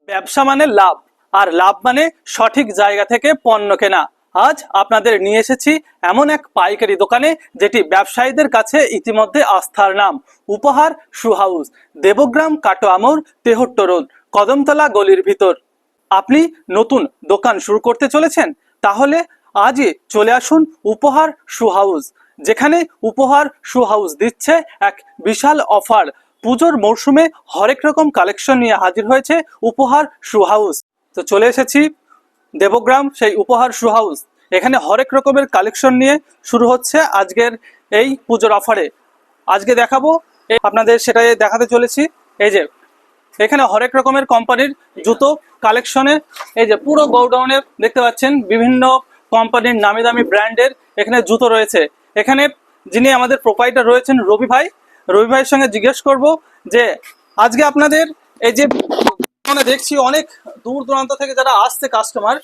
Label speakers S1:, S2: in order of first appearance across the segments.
S1: ব্যবসা মানে লাভ, আর লাভ মানে সঠিক জায়গা থেকে পণ্য কেনা। আজ আপনাদের নিয়ে এসেছি এমন এক পাইকারি দোকানে যেটি ব্যবসায়ীদের কাছে ইতিমধ্যে আস্থার নাম। Upahar shoe house, Debagram, Katwamor, Tehatta road, Kadamtala গলির ভিতর। আপনি নতুন দোকান শুরু করতে চলেছেন? তাহলে আজই চলে আসুন উপহার শু হাউস, যেখানে উপহার শু হাউস দিচ্ছে এক বিশাল অফার। পুজোর মরশুমে হরেক রকম কালেকশন নিয়ে হাজির হয়েছে উপহার শু হাউস। তো চলে এসেছি দেবগ্রাম সেই উপহার শু হাউস। এখানে হরেক রকমের কালেকশন নিয়ে শুরু হচ্ছে আজকের এই পুজোর অফারে। আজকে দেখাবো, আপনাদের সেটাই দেখাতে চলেছি। এই যে এখানে হরেক রকমের কোম্পানির জুতো কালেকশনে, এই যে পুরো গোডাউনে দেখতে পাচ্ছেন বিভিন্ন কোম্পানির নামি দামি ব্র্যান্ডের এখানে জুতো রয়েছে। এখানে যিনি আমাদের প্রোপাইটার রয়েছেন রবি ভাইয়ের সঙ্গে জিজ্ঞেস করব যে আজকে আপনাদের এই যে মানে দেখছি অনেক দূর দূরান্ত থেকে যারা আসছে কাস্টমার,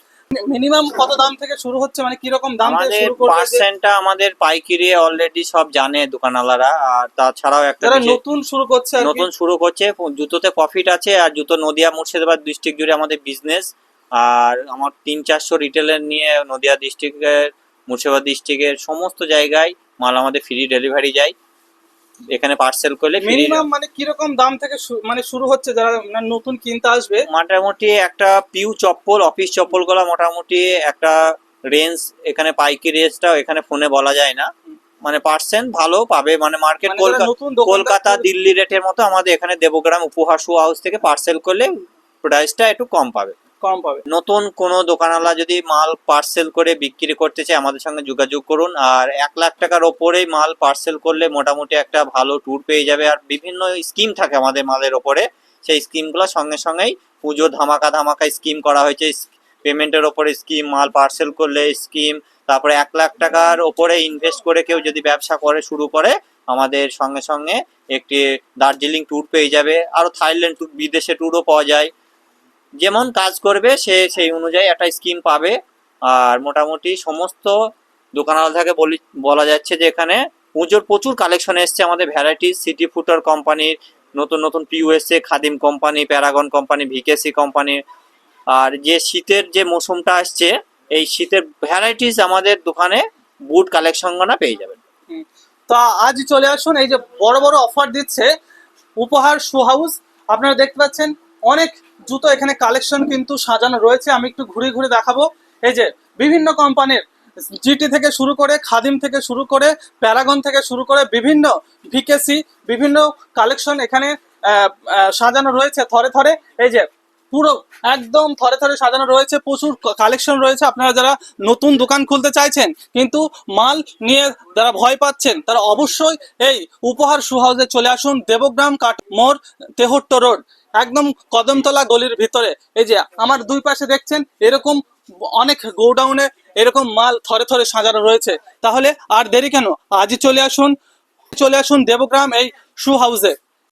S1: মিনিমাম কত দাম থেকে শুরু হচ্ছে, মানে কি রকম দাম থেকে শুরু করবে?
S2: পার্সেন্টটা আমাদের পাইকারি অলরেডি সব জানে দোকানওয়ালারা, আর তাছাড়াও একটা
S1: যারা নতুন শুরু করছে
S2: জুতোতে প্রফিট আছে। আর জুতো নদিয়া মুর্শিদাবাদ ডিস্ট্রিক্ট জুড়ে আমাদের বিজনেস, আর আমার 300-400 রিটেলার নিয়ে নদিয়া ডিস্ট্রিক্টের, মুর্শিদাবাদ ডিস্ট্রিক্টের সমস্ত জায়গায় মাল আমাদের ফ্রি ডেলিভারি যায়। এখানে পার্সেল করলে
S1: মিনিমাম মানে কি রকম দাম থেকে মানে শুরু হচ্ছে যারা নতুন কিনতে আসবে?
S2: মোটামুটি একটা পিউ চপ্পল, অফিস চপ্পল গুলা মোটামুটি একটা রেঞ্জ, এখানে পাইকারি রেঞ্জটা এখানে ফোনে বলা যায় না। মানে পার্সেন্ট ভালো পাবে, মানে মার্কেট কলকাতা দিল্লি রেটের মতো আমাদের এখানে দেবগ্রাম উপহার শু হাউস থেকে পার্সেল করলে প্রাইসটা একটু কম পাবে। নতুন কোনো দোকানওয়ালা যদি মাল পার্সেল করে বিক্রি করতে চায় আমাদের সঙ্গে যোগাযোগ করুন। আর 1 লাখ টাকার ওপরেই মাল পার্সেল করলে মোটামুটি একটা ভালো ট্যুর পেয়ে যাবে। আর বিভিন্ন স্কিম থাকে আমাদের মালের ওপরে, সেই স্কিমগুলো সঙ্গে সঙ্গেই পুজো ধামাকা স্কিম করা হয়েছে। পেমেন্টের ওপরে স্কিম, মাল পার্সেল করলে স্কিম, তারপরে 1 লাখ টাকার ওপরে ইনভেস্ট করে কেউ যদি ব্যবসা করে শুরু করে আমাদের সঙ্গে সঙ্গে একটি দার্জিলিং ট্যুর পেয়ে যাবে। আরও থাইল্যান্ড ট্যুর, বিদেশে ট্যুরও পাওয়া যায়। যেমন কাজ করবে সে সেই অনুযায়ী একটা স্কিম পাবে। আর মোটামুটি সমস্ত দোকানওয়ালা থেকে বলা যাচ্ছে যে এখানে পুজোর প্রচুর কালেকশন এসছে আমাদের ভ্যারাইটিস। সিটি ফুটার কোম্পানির নতুন নতুন পিউ এসছে, Khadim company, Paragon company, VKC company. আর যে শীতের যে মৌসুমটা আসছে, এই শীতের ভ্যারাইটিস আমাদের দোকানে বুট কালেকশনগুলো পেয়ে যাবেন।
S1: তো আজ চলে আসুন, এই যে বড় বড় অফার দিচ্ছে উপহার শু হাউস। আপনারা দেখতে পাচ্ছেন অনেক জুতো এখানে কালেকশন কিন্তু সাজানো রয়েছে। আমি একটু ঘুরে ঘুরে দেখাবো। এই যে বিভিন্ন কোম্পানির জিটি থেকে শুরু করে, খাদিম থেকে শুরু করে, প্যারাগন থেকে শুরু করে বিভিন্ন ভিকেসি, বিভিন্ন কালেকশন এখানে সাজানো রয়েছে থরে থরে। এই যে পুরো একদম থরে থরে সাজানো রয়েছে, প্রচুর কালেকশন রয়েছে। আপনারা যারা নতুন দোকান খুলতে চাইছেন কিন্তু মাল নিয়ে যারা ভয় পাচ্ছেন, তারা অবশ্যই এই উপহার শু হাউসে চলে আসুন। দেবগ্রাম, কাটোয়ামোড়, তেহট্ট রোড, একদম কদমতলা গলির ভিতরে। এই যে আমার দুই পাশে দেখছেন এরকম অনেক গোডাউনে এরকম মাল থরে থরে সাজানো রয়েছে। তাহলে আর দেরি কেন, আজই চলে আসুন দেবগ্রাম এই শু হাউসে।